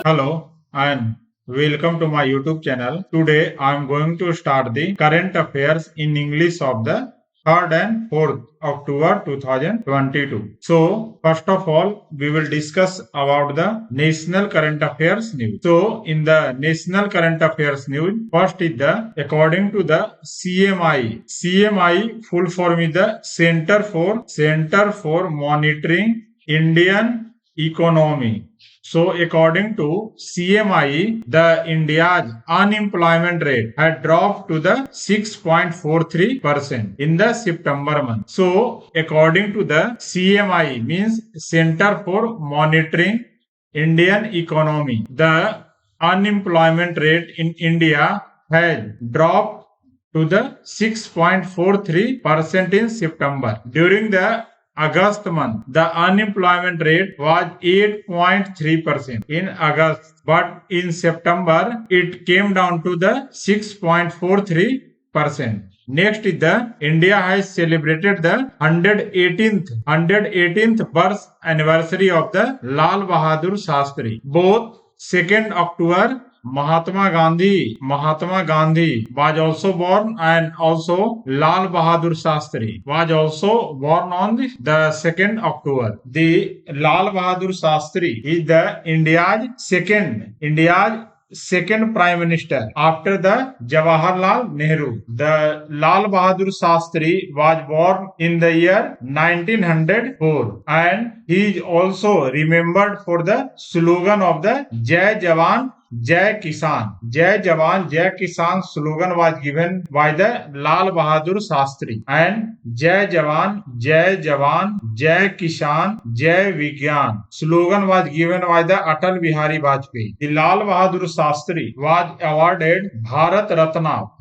Hello and welcome to my YouTube channel. Today I am going to start the current affairs in English of the 3rd and 4th October 2022. So first of all we will discuss about the national current affairs news. So in the national current affairs news, first is the according to the CMI. CMI full form is the Center for Monitoring Indian Economy. So according to CMI, the India's unemployment rate had dropped to the 6.43% in the September month. So according to the CMI means Center for Monitoring Indian Economy, the unemployment rate in India has dropped to the 6.43% in September. During the August month, the unemployment rate was 8.3% in August, but in September it came down to the 6.43%. Next is the India has celebrated the 118th birth anniversary of the Lal Bahadur Shastri. Both 2nd October Mahatma Gandhi was also born, and also Lal Bahadur Shastri was also born on the 2nd October. The Lal Bahadur Shastri is the India's second prime minister after the Jawaharlal Nehru. The Lal Bahadur Shastri was born in the year 1904, and he is also remembered for the slogan of the Jai Jawan Jai Kisan. Jai Jawan Jai Kisan slogan was given by the Lal Bahadur Shastri, and Jai Jawan Jai Kisan Jai Vigyan slogan was given by the Atal Bihari Vajpayee. The Lal Bahadur Shastri was awarded Bharat Ratna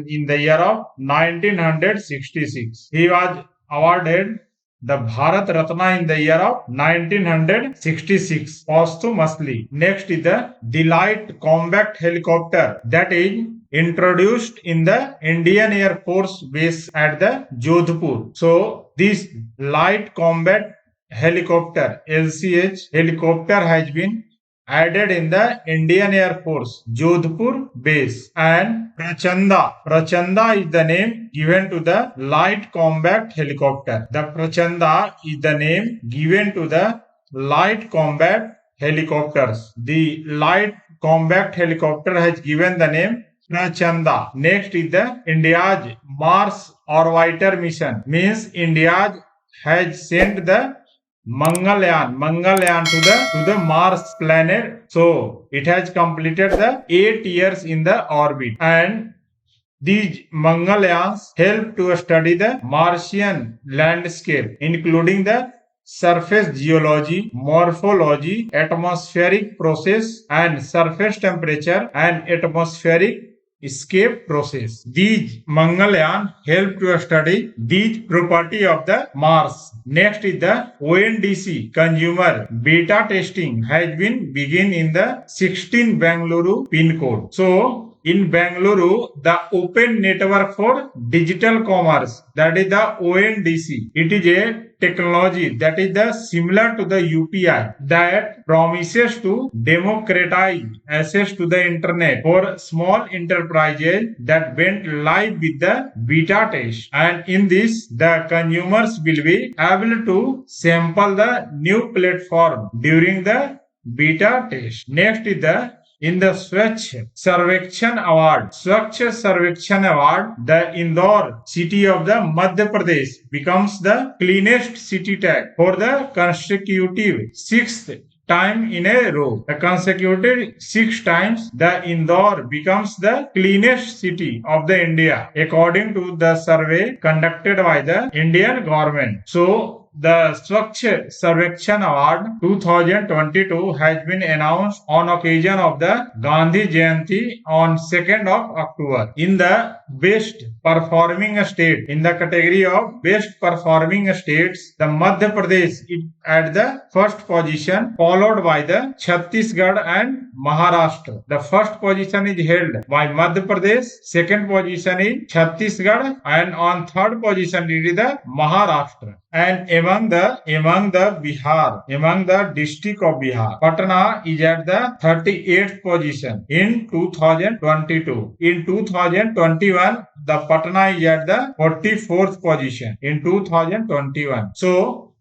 in the year of 1966. He was awarded the Bharat Ratna in the year of 1966 posthumously. Next is the Light Combat Helicopter that is introduced in the Indian Air Force base at the Jodhpur. So this Light Combat Helicopter LCH helicopter has been added in the Indian Air Force Jodhpur base. And Prachanda is the name given to the light combat helicopter. The Prachanda is the name given to the light combat helicopters. The light combat helicopter has given the name Prachanda. Next is the India's Mars orbiter mission. Means India has sent the Mangalyaan to the Mars planet. So it has completed the 8 years in the orbit, and these Mangalyans help to study the Martian landscape, including the surface geology, morphology, atmospheric process, and surface temperature and atmospheric escape process. These Mangalyaan help to study these property of the Mars. Next is the ONDC consumer beta testing has been begin in the 16 Bangalore pin code. So in Bangalore, the Open Network for Digital Commerce, that is the ONDC. It is a technology that is the similar to the UPI that promises to democratize access to the internet for small enterprises that went live with the beta test. And in this, the consumers will be able to sample the new platform during the beta test. Next is the in the Swachh Sarvekshan Award, the Indore city of the Madhya Pradesh becomes the cleanest city tag for the consecutive sixth time in a row. The consecutive 6 times, the Indore becomes the cleanest city of the India, according to the survey conducted by the Indian government. So the Swachh Sarvekshan Award 2022 has been announced on occasion of the Gandhi Jayanti on 2nd of October. In the best performing state. In the category of best performing states, the Madhya Pradesh is at the first position, followed by the Chhattisgarh and Maharashtra. The first position is held by Madhya Pradesh, second position is Chhattisgarh, and on third position it is the Maharashtra. And among the Bihar, among the district of Bihar, Patna is at the 38th position in 2022. In 2021, the Patna is at the 44th position in 2021. So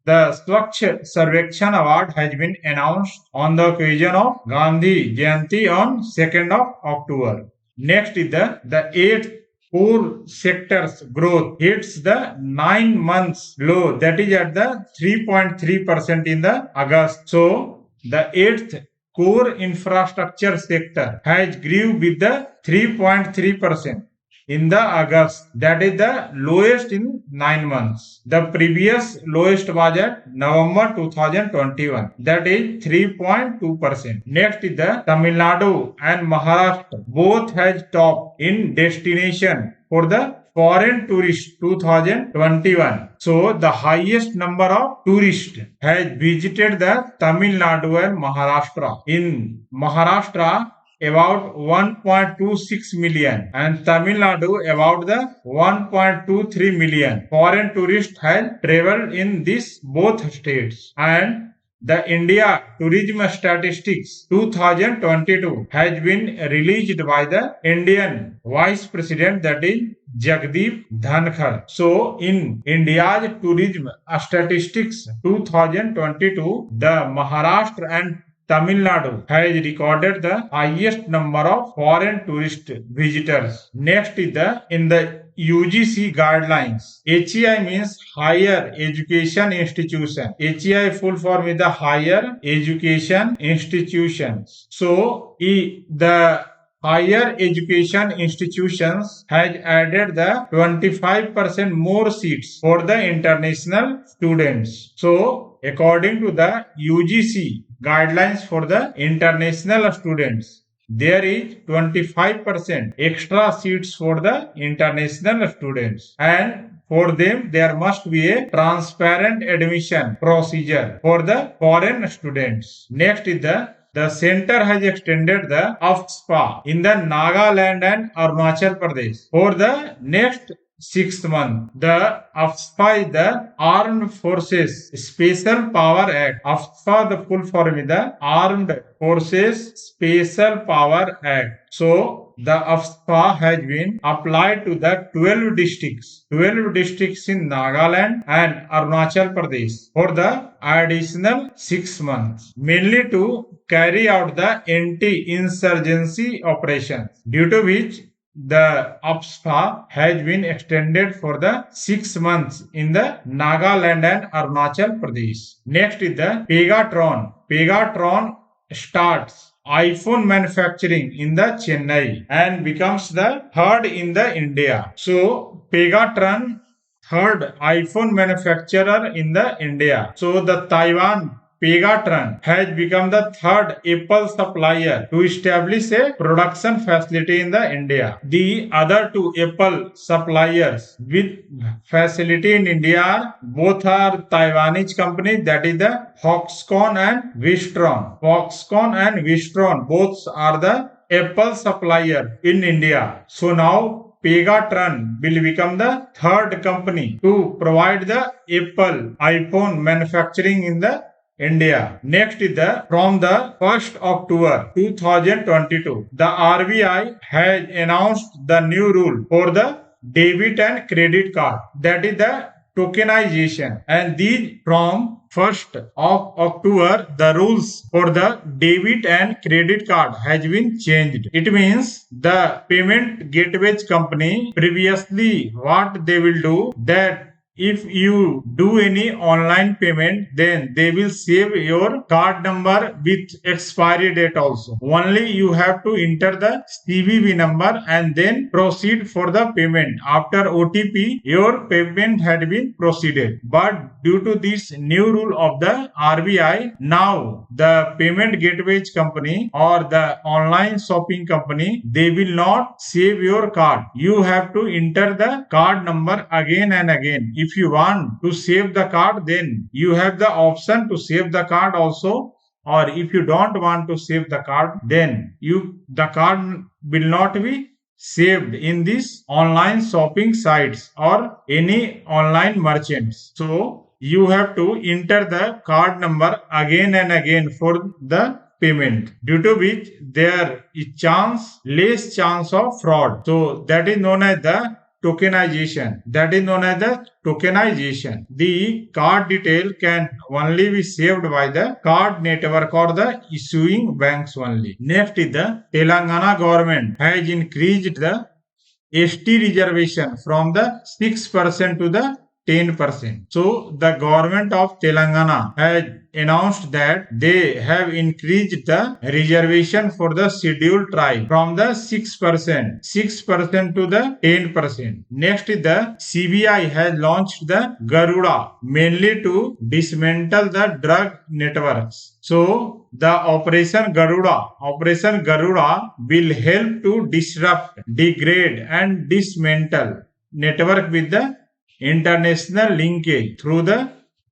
the Swachh Sarvekshan Award has been announced on the occasion of Gandhi Jayanti on 2nd of October. Next is the 8th core sector's growth hits the 9 months low, that is at the 3.3% in the August. So the 8th core infrastructure sector has grew with the 3.3% in the August, that is the lowest in 9 months. The previous lowest was at November 2021, that is 3.2%. Next is the Tamil Nadu and Maharashtra both has topped in destination for the foreign tourist 2021. So the highest number of tourists has visited the Tamil Nadu and Maharashtra. In Maharashtra, about 1.26 million and Tamil Nadu about the 1.23 million foreign tourists have traveled in these both states. And the India Tourism Statistics 2022 has been released by the Indian Vice President, that is Jagdeep Dhankar. So in India's Tourism Statistics 2022, the Maharashtra and Tamil Nadu has recorded the highest number of foreign tourist visitors. Next is in the UGC guidelines. HEI means Higher Education Institution. HEI full form is the Higher Education Institutions. So the higher education institutions has added the 25% more seats for the international students. So according to the UGC guidelines for the international students, there is 25% extra seats for the international students, and for them there must be a transparent admission procedure for the foreign students. Next is the center has extended the AFSPA in the Nagaland and Arunachal Pradesh for the next 6 months. The AFSPA is the Armed Forces Special Power Act. AFSPA, the full form is the Armed Forces Special Power Act. So the AFSPA has been applied to the 12 districts in Nagaland and Arunachal Pradesh for the additional 6 months, mainly to carry out the anti-insurgency operations, due to which the AFSPA has been extended for the 6 months in the Nagaland and Arunachal Pradesh. Next is the Pegatron. Pegatron starts iPhone manufacturing in the Chennai and becomes the third in the India. So Pegatron, third iPhone manufacturer in the India. So the Taiwan Pegatron has become the third Apple supplier to establish a production facility in the India. The other two Apple suppliers with facility in India both are Taiwanese companies, that is the Foxconn and Wistron. Foxconn and Wistron both are the Apple supplier in India. So now Pegatron will become the third company to provide the Apple iPhone manufacturing in the India. Next is from the 1st October 2022, the RBI has announced the new rule for the debit and credit card, that is the tokenization, and these from 1st of October the rules for the debit and credit card has been changed. It means the payment gateways company previously what they will do, that if you do any online payment, then they will save your card number with expiry date also. Only you have to enter the CVV number and then proceed for the payment. After OTP, your payment had been proceeded. But due to this new rule of the RBI, now the payment gateway company or the online shopping company, they will not save your card. You have to enter the card number again and again. If you want to save the card, then you have the option to save the card also, or if you don't want to save the card, then the card will not be saved in these online shopping sites or any online merchants. So you have to enter the card number again and again for the payment, due to which there is less chance of fraud. So that is known as the tokenization. The card detail can only be saved by the card network or the issuing banks only. Next is the Telangana government has increased the ST reservation from the 6% to the 10%. So the government of Telangana has announced that they have increased the reservation for the scheduled tribe from the 6% to the 10%. Next, the CBI has launched the Garuda mainly to dismantle the drug networks. So the Operation Garuda will help to disrupt, degrade and dismantle network with the international linkage through the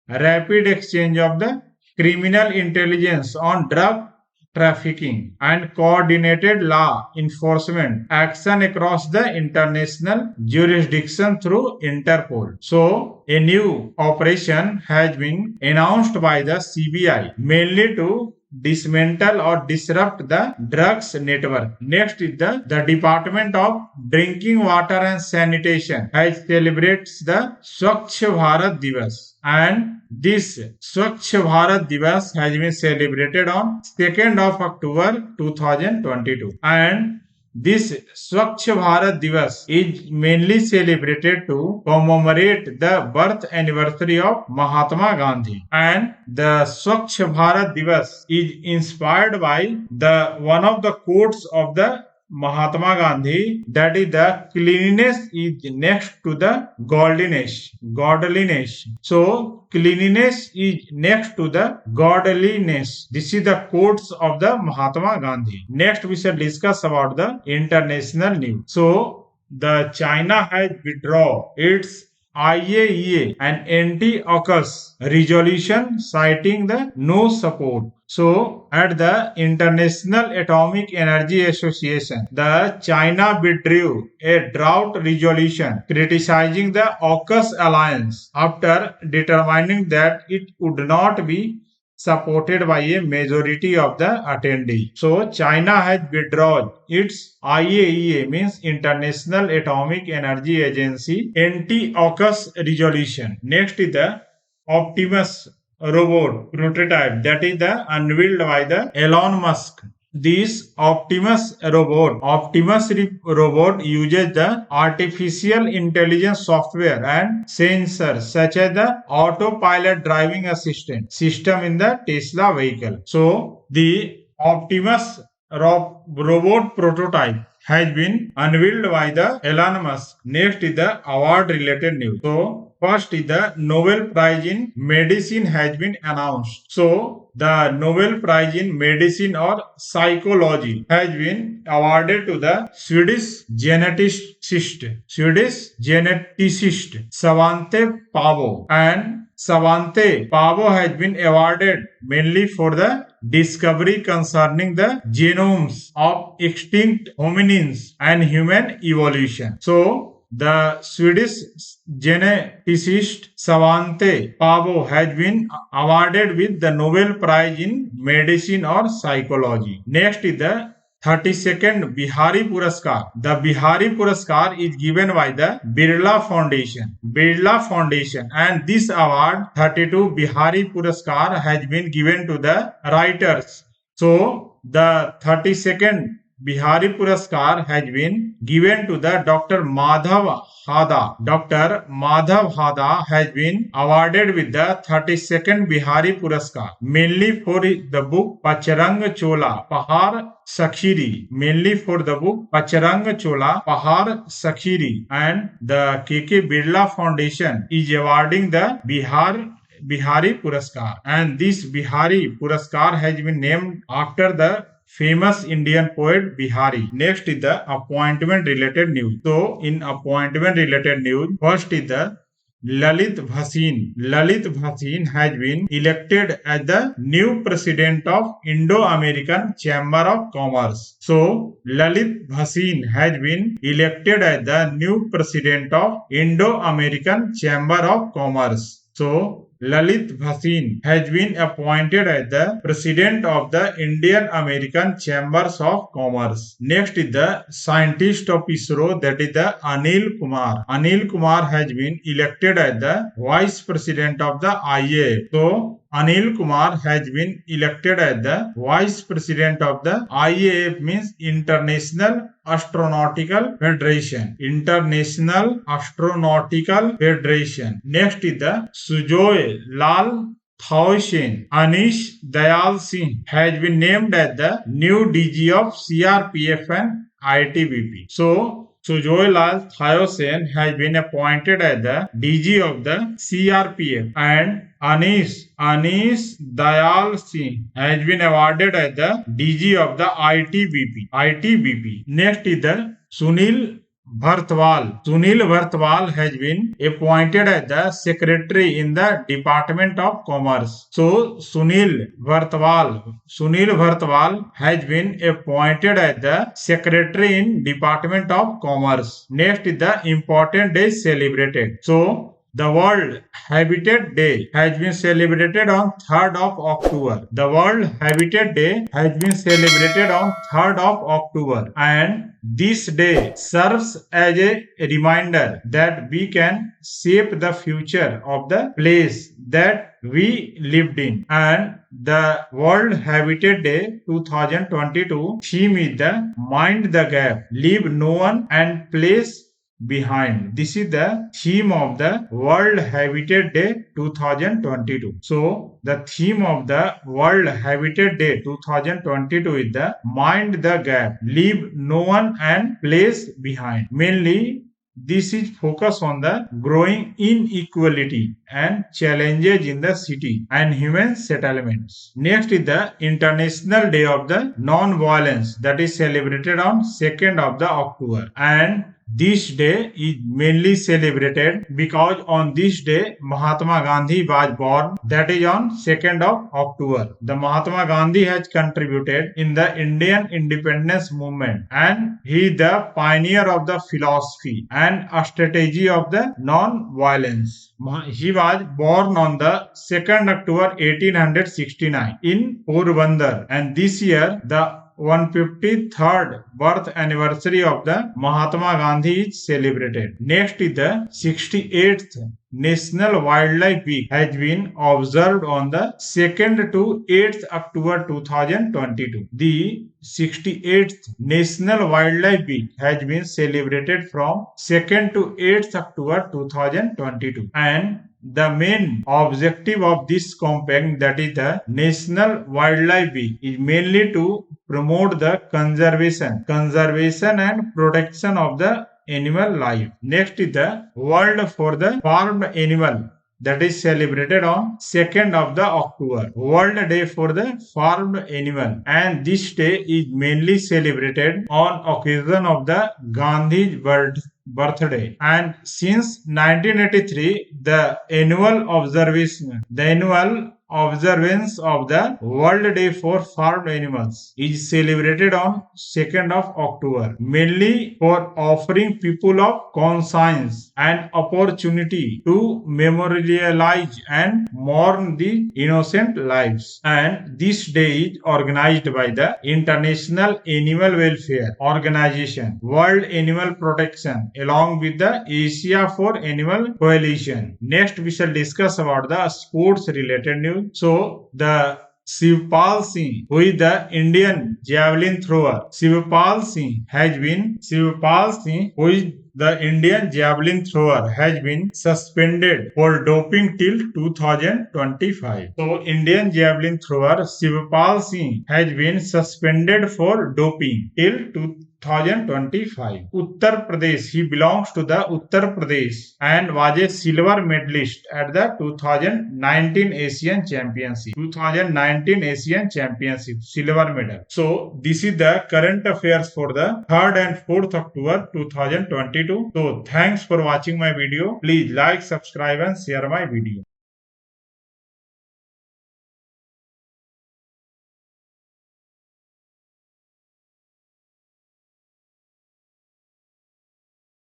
rapid exchange of the criminal intelligence on drug trafficking and coordinated law enforcement action across the international jurisdiction through Interpol. So, a new operation has been announced by the CBI mainly to dismantle or disrupt the drugs network. Next is the Department of Drinking Water and Sanitation has celebrates the Swachh Bharat Divas, and this Swachh Bharat Divas has been celebrated on 2nd of October 2022, and this Swachh Bharat Divas is mainly celebrated to commemorate the birth anniversary of Mahatma Gandhi, and the Swachh Bharat Divas is inspired by the one of the quotes of the Mahatma Gandhi, that is the cleanliness is next to the godliness. So cleanliness is next to the godliness. This is the quotes of the Mahatma Gandhi. Next we shall discuss about the international news. So the China has withdrawn its IAEA and anti-AUKUS resolution citing the no support. So, at the International Atomic Energy Association, the China withdrew a draft resolution criticizing the AUKUS alliance after determining that it would not be supported by a majority of the attendees. So, China has withdrawn its IAEA, means International Atomic Energy Agency, anti-AUKUS resolution. Next is the Optimus robot prototype, that is the unveiled by the Elon Musk. This Optimus robot uses the artificial intelligence software and sensors such as the autopilot driving assistant system in the Tesla vehicle. So the Optimus robot prototype has been unveiled by the Elon Musk. Next is the award related news. So first is the Nobel Prize in Medicine has been announced. So the Nobel Prize in Medicine or Psychology has been awarded to the Swedish geneticist Svante Pavo, and Svante Pavo has been awarded mainly for the discovery concerning the genomes of extinct hominins and human evolution. So the Swedish geneticist Svante Pavo has been awarded with the Nobel Prize in Medicine or Psychology. Next is the 32nd Bihari Puraskar. The Bihari Puraskar is given by the Birla Foundation, and this award 32 Bihari Puraskar has been given to the writers. So the 32nd Bihari Puraskar has been given to the Dr. Madhav Hada. Dr. Madhav Hada has been awarded with the 32nd Bihari Puraskar, mainly for the book Pacharang Chola, Pahar Sakhiri, mainly for the book Pacharang Chola, Pahar Sakhiri, and the KK Birla Foundation is awarding the Bihari Puraskar, and this Bihari Puraskar has been named after the famous Indian poet Bihari. Next is the appointment related news. So in appointment related news, first is the Lalit Bhasin. Lalit Bhasin has been elected as the new president of Indo-American Chamber of Commerce. So Lalit Bhasin has been elected as the new president of Indo-American Chamber of Commerce. So Lalit Bhasin has been appointed as the president of the Indian American Chambers of Commerce. Next is the scientist of ISRO, that is the Anil Kumar. Anil Kumar has been elected as the vice president of the IAF. So Anil Kumar has been elected as the vice president of the IAF, means International Astronautical Federation. International Astronautical Federation. Next is the Sujoy Lal Thawsen. Anish Dayal Singh has been named as the new DG of CRPF and ITBP. So Sujoy Lal Thawsen has been appointed as the DG of the CRPF, and Anish Dayal Singh has been awarded as the DG of the ITBP. Next is the Sunil Bhartwal. Sunil Bhartwal has been appointed as the secretary in the Department of Commerce. So Sunil Bhartwal has been appointed as the secretary in Department of Commerce. Next is the important day celebrated. So the World Habitat Day has been celebrated on 3rd of October. The World Habitat Day has been celebrated on 3rd of October, and this day serves as a reminder that we can shape the future of the place that we lived in. And the World Habitat Day 2022 theme is the Mind the Gap, Leave No One and Place Behind. This is the theme of the World Habitat Day 2022. So the theme of the World Habitat Day 2022 is the Mind the Gap, Leave No One and Place Behind. Mainly this is focus on the growing inequality and challenges in the city and human settlements. Next is the International Day of the Non-Violence, that is celebrated on 2nd of the October, and this day is mainly celebrated because on this day Mahatma Gandhi was born, that is on 2nd of October. The Mahatma Gandhi has contributed in the Indian independence movement, and he is the pioneer of the philosophy and a strategy of the non-violence. He was born on the 2nd October 1869 in Porbandar, and this year the 153rd birth anniversary of the Mahatma Gandhi is celebrated. Next is the 68th National Wildlife Week has been observed on the 2nd to 8th October 2022. The 68th National Wildlife Week has been celebrated from 2nd to 8th October 2022, and the main objective of this campaign, that is the National Wildlife Week, is mainly to promote the conservation and protection of the animal life. Next is the World for the Farmed Animal, that is celebrated on 2nd of the October, World Day for the Farmed Animal, and this day is mainly celebrated on occasion of the Gandhi's birthday. And since 1983, the annual observance of the World Day for Farmed Animals is celebrated on 2nd of October, mainly for offering people of conscience an opportunity to memorialize and mourn the innocent lives. And this day is organized by the International Animal Welfare Organization, World Animal Protection, along with the Asia for Animal Coalition. Next we shall discuss about the sports related news. So the Shivpal Singh, who is the Indian javelin thrower. Shivpal Singh, who is the Indian javelin thrower, has been suspended for doping till 2025. So, Indian javelin thrower Shivpal Singh has been suspended for doping till 2025. Uttar Pradesh, he belongs to the Uttar Pradesh and was a silver medalist at the 2019 Asian Championship. Silver medal. So this is the current affairs for the 3rd and 4th October 2022. So thanks for watching my video. Please like, subscribe and share my video.